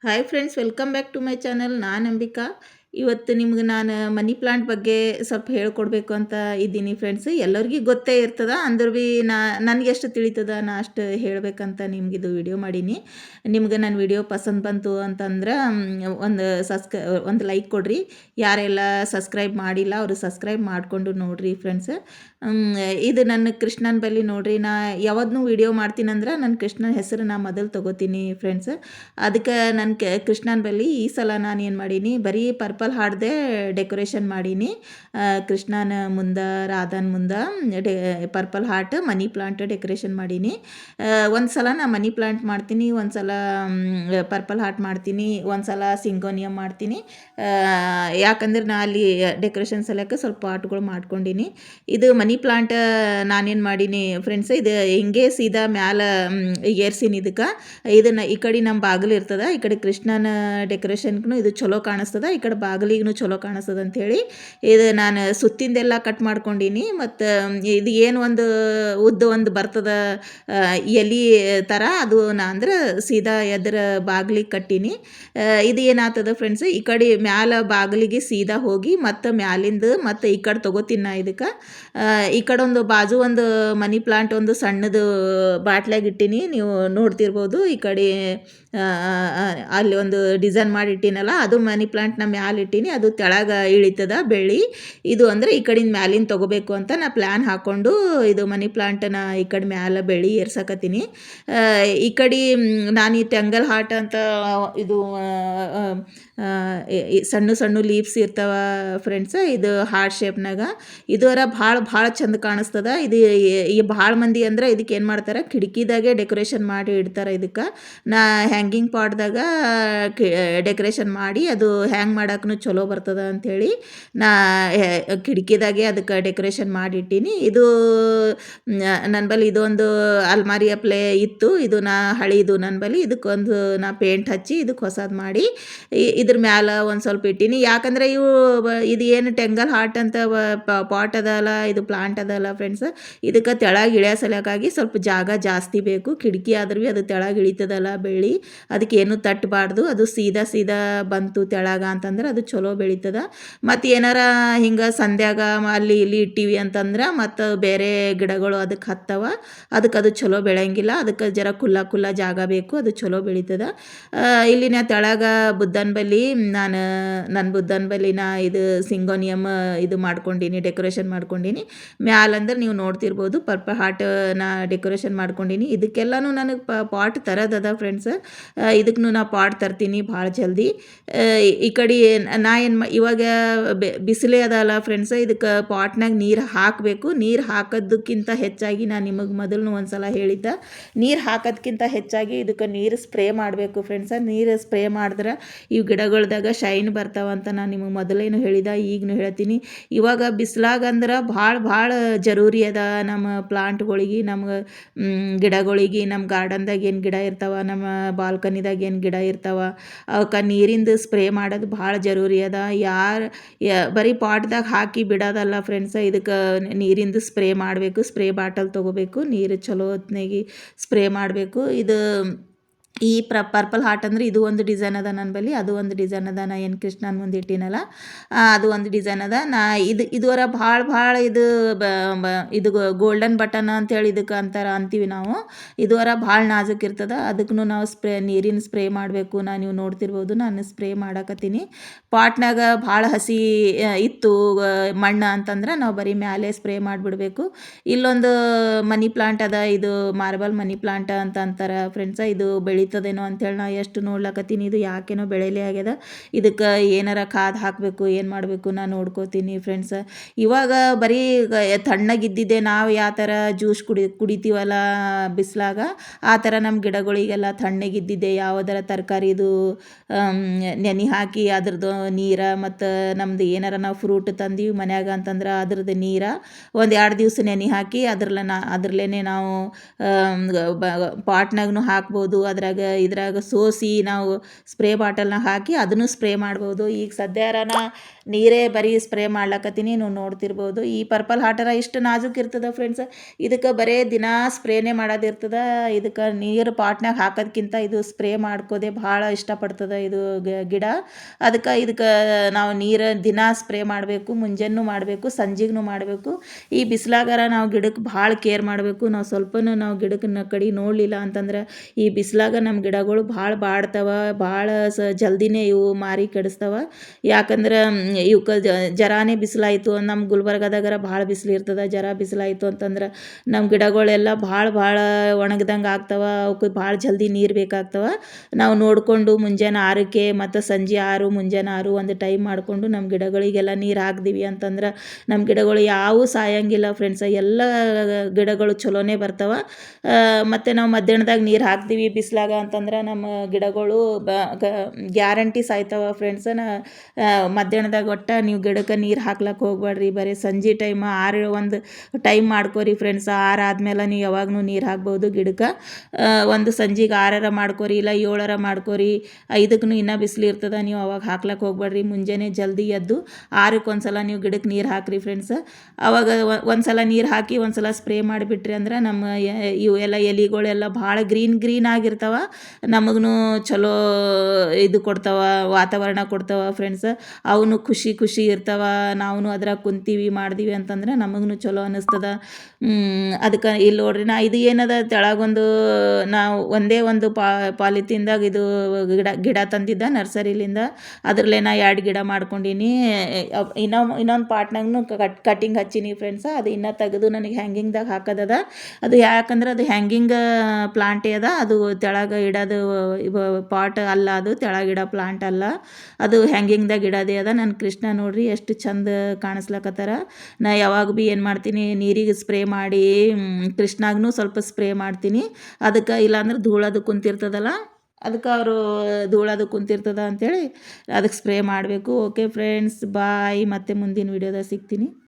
Hi friends, welcome back to my channel. ನಾನು ಅಂಬಿಕಾ. ಇವತ್ತು ನಿಮ್ಗೆ ನಾನು ಮನಿ ಪ್ಲಾಂಟ್ ಬಗ್ಗೆ ಸ್ವಲ್ಪ ಹೇಳ್ಕೊಡ್ಬೇಕು ಅಂತ ಇದ್ದೀನಿ ಫ್ರೆಂಡ್ಸ್. ಎಲ್ಲರಿಗೂ ಗೊತ್ತೇ ಇರ್ತದ, ಅಂದ್ರೂ ಭೀ ನನಗೆ ಎಷ್ಟು ತಿಳಿತದ ನಾ ಅಷ್ಟು ಹೇಳಬೇಕಂತ ನಿಮ್ಗಿದು ವಿಡಿಯೋ ಮಾಡೀನಿ. ನಿಮ್ಗೆ ನನ್ನ ವಿಡಿಯೋ ಪಸಂದ್ ಬಂತು ಅಂತಂದ್ರೆ ಒಂದು ಲೈಕ್ ಕೊಡ್ರಿ. ಯಾರೆಲ್ಲ ಸಬ್ಸ್ಕ್ರೈಬ್ ಮಾಡಿಲ್ಲ ಅವರು ಸಬ್ಸ್ಕ್ರೈಬ್ ಮಾಡಿಕೊಂಡು ನೋಡ್ರಿ ಫ್ರೆಂಡ್ಸ್. ಇದು ನನ್ನ ಕೃಷ್ಣನ ಬಳಿ ನೋಡ್ರಿ. ನಾ ಯಾವ್ದನ್ನೂ ವಿಡಿಯೋ ಮಾಡ್ತೀನಂದ್ರೆ ನನ್ನ ಕೃಷ್ಣನ ಹೆಸರು ನಾ ಮೊದಲು ತೊಗೋತೀನಿ ಫ್ರೆಂಡ್ಸ್. ಅದಕ್ಕೆ ನನ್ನ ಕೃಷ್ಣನ ಬಳಿ ಈ ಸಲ ನಾನು ಏನು ಮಾಡೀನಿ, ಬರೀ ಪರ್ಪಲ್ ಹಾರ್ಡ್ದೇ ಡೆಕೋರೇಷನ್ ಮಾಡೀನಿ. ಕೃಷ್ಣನ ಮುಂದೆ, ರಾಧನ ಮುಂದೆ purple heart money plant decoration ಮಾಡೀನಿ. ಒಂದು ಸಲ ನಾ ಮನಿ ಪ್ಲಾಂಟ್ ಮಾಡ್ತೀನಿ, ಒಂದು ಸಲ ಪರ್ಪಲ್ ಹಾರ್ಟ್ ಮಾಡ್ತೀನಿ, ಒಂದು ಸಲ ಸಿಂಗೋನಿಯಮ್ ಮಾಡ್ತೀನಿ. ಯಾಕಂದ್ರೆ ನಾ ಅಲ್ಲಿ ಡೆಕೋರೇಷನ್ ಸಲಕ್ಕೆ ಸ್ವಲ್ಪ ಪಾಟ್ಗಳು ಮಾಡ್ಕೊಂಡೀನಿ. ಇದು ಮನಿ ಪ್ಲಾಂಟ್ ನಾನೇನು ಮಾಡೀನಿ ಫ್ರೆಂಡ್ಸ್, ಇದು ಹಿಂಗೆ ಸೀದಾ ಮ್ಯಾಲೆ ಏರ್ಸೀನಿ. ಇದನ್ನು ಈ ಕಡೆ ನಮ್ಮ ಬಾಗಿಲು ಇರ್ತದ, ಈ ಕಡೆ ಕೃಷ್ಣನ ಡೆಕೋರೇಷನ್ಗೂ ಇದು ಚಲೋ ಕಾಣಿಸ್ತದ, ಈ ಕಡೆ ಬಾಗಿಲಿಗೂ ಚಲೋ ಕಾಣಿಸ್ತದ ಅಂಥೇಳಿ ಇದು ನಾನು ಸುತ್ತಿಂದೆಲ್ಲ ಕಟ್ ಮಾಡ್ಕೊಂಡೀನಿ. ಮತ್ತು ಇದು ಏನು ಒಂದು ಬರ್ತದ ಎಲೆ ಥರ, ಅದು ನಾ ಅಂದ್ರೆ ಸೀದಾ ಎದ್ರ ಬಾಗಿಲಿಗೆ ಕಟ್ಟೀನಿ. ಇದು ಏನಾಗ್ತದ ಫ್ರೆಂಡ್ಸ್, ಈ ಕಡೆ ಮ್ಯಾಲ ಬಾಗಿಲಿಗೆ ಸೀದಾ ಹೋಗಿ ಮತ್ತು ಮ್ಯಾಲಿಂದ ಮತ್ತು ಈ ಕಡೆ ತೊಗೋತೀನಿ ನಾ. ಈ ಕಡೆ ಒಂದು ಬಾಜು ಒಂದು ಮನಿ ಪ್ಲಾಂಟ್ ಒಂದು ಸಣ್ಣದು ಬಾಟ್ಲಾಗ ಇಟ್ಟೀನಿ, ನೀವು ನೋಡ್ತಿರ್ಬೋದು. ಈ ಕಡೆ ಅಲ್ಲಿ ಒಂದು ಡಿಸೈನ್ ಮಾಡಿ ಇಟ್ಟೀನಲ್ಲ, ಅದು ಮನಿ ಪ್ಲಾಂಟ್ನ ಮ್ಯಾಲೆ ಇಟ್ಟೀನಿ. ಅದು ತೆಳಗೆ ಇಳಿತದ ಬೆಳ್ಳಿ. ಇದು ಅಂದರೆ ಈ ಕಡೆಯಿಂದ ಮ್ಯಾಲಿನ ತೊಗೋಬೇಕು ಅಂತ ನಾ ಪ್ಲ್ಯಾನ್ ಹಾಕ್ಕೊಂಡು ಇದು ಮನಿ ಪ್ಲಾಂಟನ್ನ ಈ ಕಡೆ ಮ್ಯಾಲೆ ಬೆಳ್ಳಿ ಏರ್ಸಕತ್ತೀನಿ. ಈ ಕಡೆ ನಾನು ಈ ಟೆಂಗಲ್ ಹಾರ್ಟ್ ಅಂತ ಇದು ಸಣ್ಣ ಸಣ್ಣ ಲೀವ್ಸ್ ಇರ್ತಾವ ಫ್ರೆಂಡ್ಸ್, ಇದು ಹಾರ್ಟ್ ಶೇಪ್ನಾಗ. ಇದರ ಭಾಳ ಚಂದ ಕಾಣಿಸ್ತದ. ಇದು ಈ ಭಾಳ ಮಂದಿ ಅಂದ್ರೆ ಇದಕ್ಕೆ ಏನು ಮಾಡ್ತಾರೆ, ಕಿಟಕಿದಾಗೆ ಡೆಕೋರೇಷನ್ ಮಾಡಿ ಇಡ್ತಾರೆ. ಇದಕ್ಕೆ ನಾ ಹ್ಯಾಂಗಿಂಗ್ ಪಾಟ್ದಾಗ ಡೆಕೋರೇಷನ್ ಮಾಡಿ ಅದು ಹ್ಯಾಂಗ್ ಮಾಡೋಕ್ಕೂ ಚಲೋ ಬರ್ತದ ಅಂಥೇಳಿ ನಾ ಕಿಟಕಿದಾಗೆ ಅದಕ್ಕೆ ಡೆಕೋರೇಷನ್ ಮಾಡಿಟ್ಟೀನಿ. ಇದು ನನ್ನ ಬಳಿ ಇದೊಂದು ಅಲ್ಮಾರಿ ಪ್ಲೇ ಇತ್ತು, ಇದು ನಾ ಹಳಿದು ನನ್ನ ಬಳಿ. ಇದಕ್ಕೊಂದು ನಾ ಪೇಂಟ್ ಹಚ್ಚಿ ಇದಕ್ಕೆ ಹೊಸದು ಮಾಡಿ ಇದ್ರ ಮ್ಯಾಲೆ ಒಂದು ಸ್ವಲ್ಪ ಇಟ್ಟೀನಿ. ಯಾಕಂದರೆ ಇದು ಏನು ಟೆಂಗಲ್ ಹಾರ್ಟ್ ಅಂತ ಪಾಟ್ ಅದಲ್ಲ, ಇದು ಪ್ಲಾಂಟ್ ಅದಲ್ಲ ಫ್ರೆಂಡ್ಸ್, ಇದಕ್ಕೆ ತೆಳಗೆ ಇಳಿಯೋ ಸಲಕ್ಕಾಗಿ ಸ್ವಲ್ಪ ಜಾಗ ಜಾಸ್ತಿ ಬೇಕು. ಕಿಟಕಿ ಆದ್ರೂ ಭೀ ಅದು ತೆಳಗೆ ಇಳಿತದಲ್ಲ ಬೆಳ್ಳಿ, ಅದಕ್ಕೆ ಏನು ತಟ್ಟಬಾರ್ದು. ಅದು ಸೀದಾ ಬಂತು ತೆಳಗ ಅಂತಂದ್ರೆ ಅದು ಚಲೋ ಬೆಳೀತದ. ಮತ್ತು ಏನಾರ ಹಿಂಗೆ ಸಂಧ್ಯಾಗ ಅಲ್ಲಿ ಇಲ್ಲಿ ಇಟ್ಟಿವಿ ಅಂತಂದ್ರೆ ಮತ್ತು ಬೇರೆ ಗಿಡಗಳು ಅದಕ್ಕೆ ಹತ್ತವ, ಅದಕ್ಕೆ ಅದು ಚಲೋ ಬೆಳೆಯಂಗಿಲ್ಲ. ಅದಕ್ಕೆ ಜರ ಖುಲ್ಲ ಜಾಗ ಬೇಕು, ಅದು ಚಲೋ ಬೆಳೀತದ. ಇಲ್ಲಿ ನಾ ತೆಳಗ ಬುದ್ಧನ ಬಳಿ ನನ್ನ ಬುದ್ಧನ ಬಳಿ ನಾ ಇದು ಸಿಂಗೋನಿಯಮ್ ಇದು ಮಾಡ್ಕೊಂಡೀನಿ, ಡೆಕೋರೇಷನ್ ಮಾಡ್ಕೊಂಡೀನಿ. ಮ್ಯಾಲಂದ್ರೆ ನೀವು ನೋಡ್ತಿರ್ಬೋದು ಪರ್ಪಲ್ ಹಾರ್ಟ್ ನಾ ಡೆಕೋರೇಷನ್ ಮಾಡ್ಕೊಂಡೀನಿ. ಇದಕ್ಕೆಲ್ಲನೂ ನನಗೆ ಪಾಟ್ ತರೋದದ ಫ್ರೆಂಡ್ಸ್. ಇದಕ್ಕೂ ನಾ ಪಾಟ್ ತರ್ತೀನಿ ಭಾಳ ಜಲ್ದಿ. ಈ ಕಡೆ ನಾ ಇವಾಗ ಬಿಸಿಲೇ ಅದಲ್ಲ ಫ್ರೆಂಡ್ಸ್, ಇದಕ್ಕೆ ಪಾಟ್ನಾಗ ನೀರು ಹಾಕಬೇಕು. ನೀರು ಹಾಕೋದಕ್ಕಿಂತ ಹೆಚ್ಚಾಗಿ ನಾನು ನಿಮಗೆ ಮೊದಲು ಒಂದು ಸಲ ಹೇಳಿದ್ದೆ, ನೀರು ಹಾಕೋದಕ್ಕಿಂತ ಹೆಚ್ಚಾಗಿ ಇದಕ್ಕೆ ನೀರು ಸ್ಪ್ರೇ ಮಾಡಬೇಕು ಫ್ರೆಂಡ್ಸ. ನೀರು ಸ್ಪ್ರೇ ಮಾಡಿದ್ರೆ ಇವು ಗಿಡಗಳ್ದಾಗ ಶೈನ್ ಬರ್ತಾವಂತ ನಾನು ನಿಮಗೆ ಮೊದಲೇನು ಹೇಳಿದೆ, ಈಗಲೂ ಹೇಳ್ತೀನಿ. ಇವಾಗ ಬಿಸಿಲಾಗಂದ್ರೆ ಭಾಳ ಜರೂರಿ ಅದ ನಮ್ಮ ಪ್ಲಾಂಟ್ಗಳಿಗೆ, ನಮ್ಗೆ ಗಿಡಗಳಿಗೆ. ನಮ್ಮ ಗಾರ್ಡನ್ದಾಗ ಏನು ಗಿಡ ಇರ್ತಾವ, ನಮ್ಮ ಬಾಲ್ಕನಿದಾಗ ಏನು ಗಿಡ ಇರ್ತಾವ, ಅವಕ್ಕೆ ನೀರಿಂದು ಸ್ಪ್ರೇ ಮಾಡೋದು ಭಾಳ ಜರೂರಿ ಅದ. ಬರೀ ಪಾಟ್ದಾಗ ಹಾಕಿ ಬಿಡೋದಲ್ಲ ಫ್ರೆಂಡ್ಸ, ಇದಕ್ಕೆ ನೀರಿಂದು ಸ್ಪ್ರೇ ಮಾಡಬೇಕು. ಸ್ಪ್ರೇ ಬಾಟಲ್ ತೊಗೋಬೇಕು, ನೀರು ಚಲೋ ಹೊತ್ನಾಗಿ ಸ್ಪ್ರೇ ಮಾಡಬೇಕು. ಇದು ಈ ಪರ್ಪಲ್ ಹಾರ್ಟ್ ಅಂದರೆ ಇದು ಒಂದು ಡಿಸೈನ್ ಅದ ನನ್ನ ಬಳಿ, ಅದು ಒಂದು ಡಿಸೈನ್ ಅದ. ನಾ ಏನು ಕೃಷ್ಣನ ಮುಂದೆ ಇಟ್ಟಿನಲ್ಲ ಅದು ಒಂದು ಡಿಸೈನ್ ಅದ. ನಾ ಇದುವರ ಭಾಳ ಇದು ಗೋಲ್ಡನ್ ಬಟನ್ ಅಂತೇಳಿ ಇದಕ್ಕೆ ಅಂತೀವಿ ನಾವು. ಇದುವರ ಭಾಳ ನಾಜೂಕ್ ಇರ್ತದ, ಅದಕ್ಕೂ ನಾವು ನೀರಿನ ಸ್ಪ್ರೇ ಮಾಡಬೇಕು. ನೀವು ನೋಡ್ತಿರ್ಬೋದು ನಾನು ಸ್ಪ್ರೇ ಮಾಡಕತ್ತೀನಿ. ಪಾಟ್ನಾಗ ಭಾಳ ಹಸಿ ಇತ್ತು ಮಣ್ಣು ಅಂತಂದ್ರೆ ನಾವು ಬರೀ ಮ್ಯಾಲೆ ಸ್ಪ್ರೇ ಮಾಡಿಬಿಡ್ಬೇಕು. ಇಲ್ಲೊಂದು ಮನಿ ಪ್ಲಾಂಟ್ ಅದ, ಇದು ಮಾರ್ಬಲ್ ಮನಿ ಪ್ಲಾಂಟ್ ಅಂತ ಅಂತಾರೆ ಫ್ರೆಂಡ್ಸ. ಇದು ಬೆಳೀತದೇನೋ ಅಂಥೇಳಿ ನಾ ಎಷ್ಟು ನೋಡ್ಲಕತ್ತೀನಿ. ಇದು ಯಾಕೇನೋ ಬೆಳೆಯಲೇ ಆಗ್ಯದ. ಇದಕ್ಕೆ ಏನಾರ ಖಾದ್ ಹಾಕಬೇಕು, ಏನು ಮಾಡಬೇಕು ನಾನು ನೋಡ್ಕೋತೀನಿ ಫ್ರೆಂಡ್ಸ. ಇವಾಗ ಬರೀ ತಣ್ಣಗಿದ್ದಿದ್ದೆ, ನಾವು ಯಾವ ಥರ ಜ್ಯೂಸ್ ಕುಡಿತೀವಲ್ಲ ಬಿಸಿಲಾಗ, ಆ ಥರ ನಮ್ಮ ಗಿಡಗಳಿಗೆಲ್ಲ ತಣ್ಣಗಿದ್ದಿದ್ದೆ. ಯಾವುದರ ತರಕಾರಿದು ನೆನೆ ಹಾಕಿ ಅದ್ರದ್ದು ನೀರು, ಮತ್ತು ನಮ್ದು ಏನಾರ ನಾವು ಫ್ರೂಟ್ ತಂದೀವಿ ಮನ್ಯಾಗ ಅಂತಂದ್ರೆ ಅದ್ರದ್ದು ನೀರು ಒಂದು 2 ದಿವಸ ನೆನೆ ಹಾಕಿ ಅದ್ರಲ್ಲೇ ನಾವು ಪಾಟ್ನಾಗೂ ಹಾಕ್ಬೋದು. ಅದ್ರಾಗ ಇದ್ರಾಗ ಸೋಸಿ ನಾವು ಸ್ಪ್ರೇ ಬಾಟಲ್ನಾಗ ಹಾಕಿ ಅದನ್ನು ಸ್ಪ್ರೇ ಮಾಡ್ಬೋದು. ಈಗ ಸದ್ಯಾರ ನಾ ನೀರೇ ಬರೀ ಸ್ಪ್ರೇ ಮಾಡ್ಲಕತ್ತೀನಿ, ನೀವು ನೋಡ್ತಿರ್ಬೋದು. ಈ ಪರ್ಪಲ್ ಹಾರ್ಟರ ಇಷ್ಟು ನಾಜೂಕ್ ಇರ್ತದ ಫ್ರೆಂಡ್ಸ್. ಇದಕ್ಕೆ ಬರೇ ದಿನಾ ಸ್ಪ್ರೇನೇ ಮಾಡೋದಿರ್ತದ. ಇದಕ್ಕೆ ನೀರು ಪಾಟ್ನಾಗ ಹಾಕೋದ್ಕಿಂತ ಇದು ಸ್ಪ್ರೇ ಮಾಡ್ಕೋದೆ ಭಾಳ ಇಷ್ಟಪಡ್ತದೆ ಇದು ಗಿಡ. ಇದಕ್ಕೆ ನಾವು ನೀರು ದಿನಾ ಸ್ಪ್ರೇ ಮಾಡಬೇಕು, ಮುಂಜಾನೆನೂ ಮಾಡಬೇಕು, ಸಂಜೆಗೂ ಮಾಡಬೇಕು. ಈ ಬಿಸಿಲಾಗಾರ ನಾವು ಗಿಡಕ್ಕೆ ಭಾಳ ಕೇರ್ ಮಾಡಬೇಕು. ನಾವು ಸ್ವಲ್ಪನೂ ನಾವು ಗಿಡಕ್ಕೆ ಕಡೆ ನೋಡಲಿಲ್ಲ ಅಂತಂದ್ರೆ ಈ ಬಿಸಿಲಾಗ ನಮ್ಮ ಗಿಡಗಳು ಭಾಳ ಬಾಡ್ತವ, ಭಾಳ ಜಲ್ದಿನೇ ಇವು ಮಾರಿ ಕೆಡಿಸ್ತಾವ. ಯಾಕಂದ್ರೆ ಇವಕ್ಕೆ ಜರಾನೇ ಬಿಸಿಲಾಯಿತು, ನಮ್ಮ ಗುಲ್ಬರ್ಗದಾಗರ ಭಾಳ ಬಿಸಿಲು ಇರ್ತದೆ. ಜರ ಬಿಸಿಲಾಯಿತು ಅಂತಂದ್ರೆ ನಮ್ಮ ಗಿಡಗಳೆಲ್ಲ ಭಾಳ ಒಣಗ್ದಂಗೆ ಆಗ್ತವೆ. ಅವಕ್ಕೆ ಭಾಳ ಜಲ್ದಿ ನೀರು ಬೇಕಾಗ್ತವೆ. ನಾವು ನೋಡಿಕೊಂಡು ಮುಂಜಾನೆ 6ಕ್ಕೆ ಮತ್ತು ಸಂಜೆ 6, ಮುಂಜಾನೆ 6 ಒಂದು ಟೈಮ್ ಮಾಡಿಕೊಂಡು ನಮ್ಮ ಗಿಡಗಳಿಗೆಲ್ಲ ನೀರು ಹಾಕ್ದಿವಿ ಅಂತಂದ್ರೆ ನಮ್ಮ ಗಿಡಗಳು ಯಾವೂ ಸಾಯಂಗಿಲ್ಲ ಫ್ರೆಂಡ್ಸ. ಎಲ್ಲ ಗಿಡಗಳು ಚಲೋನೇ ಬರ್ತಾವೆ. ಮತ್ತು ನಾವು ಮಧ್ಯಾಹ್ನದಾಗ ನೀರು ಹಾಕ್ತೀವಿ ಬಿಸಿಲಾಗ ಅಂತಂದ್ರೆ ನಮ್ಮ ಗಿಡಗಳು ಗ್ಯಾರಂಟಿ ಸಾಯ್ತವೆ ಫ್ರೆಂಡ್ಸ. ಮಧ್ಯಾಹ್ನದಾಗ ಒಟ್ಟು ನೀವು ಗಿಡಕ್ಕೆ ನೀರು ಹಾಕ್ಲಕ್ಕೆ ಹೋಗ್ಬೇಡ್ರಿ. ಬರೀ ಸಂಜೆ ಟೈಮ್ 6 ಒಂದು ಟೈಮ್ ಮಾಡ್ಕೋರಿ ಫ್ರೆಂಡ್ಸ. 6 ಆದಮೇಲೆ ನೀವು ಯಾವಾಗೂ ನೀರು ಹಾಕ್ಬೋದು ಗಿಡಕ್ಕೆ. ಒಂದು ಸಂಜೆಗೆ 6 ಮಾಡ್ಕೋರಿ, ಇಲ್ಲ 7 ಮಾಡ್ಕೋರಿ. 5ಕ್ಕೂ ಇನ್ನೂ ಬಿಸಿಲು ಇರ್ತದೆ, ನೀವು ಅವಾಗ ಹಾಕ್ಲಕ್ಕೆ ಹೋಗ್ಬೇಡ್ರಿ. ಮುಂಜಾನೆ ಜಲ್ದಿ ಎದ್ದು 6ಕ್ಕೆ ಒಂದ್ಸಲ ನೀವು ಗಿಡಕ್ಕೆ ನೀರು ಹಾಕ್ರಿ ಫ್ರೆಂಡ್ಸ. ಅವಾಗ ಒಂದ್ಸಲ ನೀರು ಹಾಕಿ ಒಂದ್ಸಲ ಸ್ಪ್ರೇ ಮಾಡಿಬಿಟ್ರಿ ಅಂದ್ರೆ ನಮ್ಮ ಇವು ಎಲ್ಲ ಎಲೆಗಳೆಲ್ಲ ಭಾಳ ಗ್ರೀನ್ ಆಗಿರ್ತಾವೆ. ನಮಗೂ ಚಲೋ ಇದು ಕೊಡ್ತಾವೆ, ವಾತಾವರಣ ಕೊಡ್ತಾವೆ ಫ್ರೆಂಡ್ಸ. ಅವನು ಖುಷಿ ಇರ್ತಾವೆ. ನಾವು ಅದ್ರಾಗ ಕುಂತೀವಿ ಮಾಡ್ದೀವಿ ಅಂತಂದ್ರೆ ನಮಗೂ ಚಲೋ ಅನ್ನಿಸ್ತದೆ. ಅದಕ್ಕೆ ಇಲ್ಲಿ ನೋಡ್ರಿ, ನಾ ಇದು ಏನದ ತೆಳಗೊಂದು ನಾವು ಒಂದೇ ಒಂದು ಪಾಲಿಥೀನ್ದಾಗ ಇದು ಗಿಡ ತಂದಿದ್ದ ನರ್ಸರಿಲಿಂದ. ಅದರಲ್ಲೇ ನಾ 2 ಗಿಡ ಮಾಡ್ಕೊಂಡೀನಿ. ಇನ್ನೊಂದು ಪಾಟ್ನಾಗೂ ಕಟಿಂಗ್ ಹಚ್ಚೀನಿ ಫ್ರೆಂಡ್ಸ. ಅದು ಇನ್ನೂ ತೆಗೆದು ನನಗೆ ಹ್ಯಾಂಗಿಂಗ್ದಾಗ ಹಾಕೋದದ. ಅದು ಯಾಕಂದ್ರೆ ಅದು ಹ್ಯಾಂಗಿಂಗ್ ಪ್ಲಾಂಟೇ ಅದ. ಅದು ತೆಳಗೆ ಇಡೋದು ಪಾಟ್ ಅಲ್ಲ, ಅದು ತೆಳಗಿಡೋ ಪ್ಲಾಂಟ್ ಅಲ್ಲ, ಅದು ಹ್ಯಾಂಗಿಂಗ್ದಾಗ ಇಡೋದೇ ಅದ. ನನ್ನ ಕೃಷ್ಣ ನೋಡ್ರಿ ಎಷ್ಟು ಚಂದ ಕಾಣಿಸ್ಲಕತ್ತಾರ. ನಾ ಯಾವಾಗ ಭೀ ಏನು ಮಾಡ್ತೀನಿ, ನೀರಿಗೆ ಸ್ಪ್ರೇ ಮಾಡಿ ಕೃಷ್ಣಾಗೂ ಸ್ವಲ್ಪ ಸ್ಪ್ರೇ ಮಾಡ್ತೀನಿ. ಅದಕ್ಕೆ ಇಲ್ಲಾಂದ್ರೆ ಧೂಳದು ಕುಂತಿರ್ತದಲ್ಲ, ಅದಕ್ಕೆ ಅವರು ಧೂಳದು ಕುಂತಿರ್ತದ ಅಂಥೇಳಿ ಅದಕ್ಕೆ ಸ್ಪ್ರೇ ಮಾಡಬೇಕು. ಓಕೆ ಫ್ರೆಂಡ್ಸ್, ಬಾಯ್. ಮತ್ತೆ ಮುಂದಿನ ವಿಡಿಯೋದಾಗ ಸಿಗ್ತೀನಿ.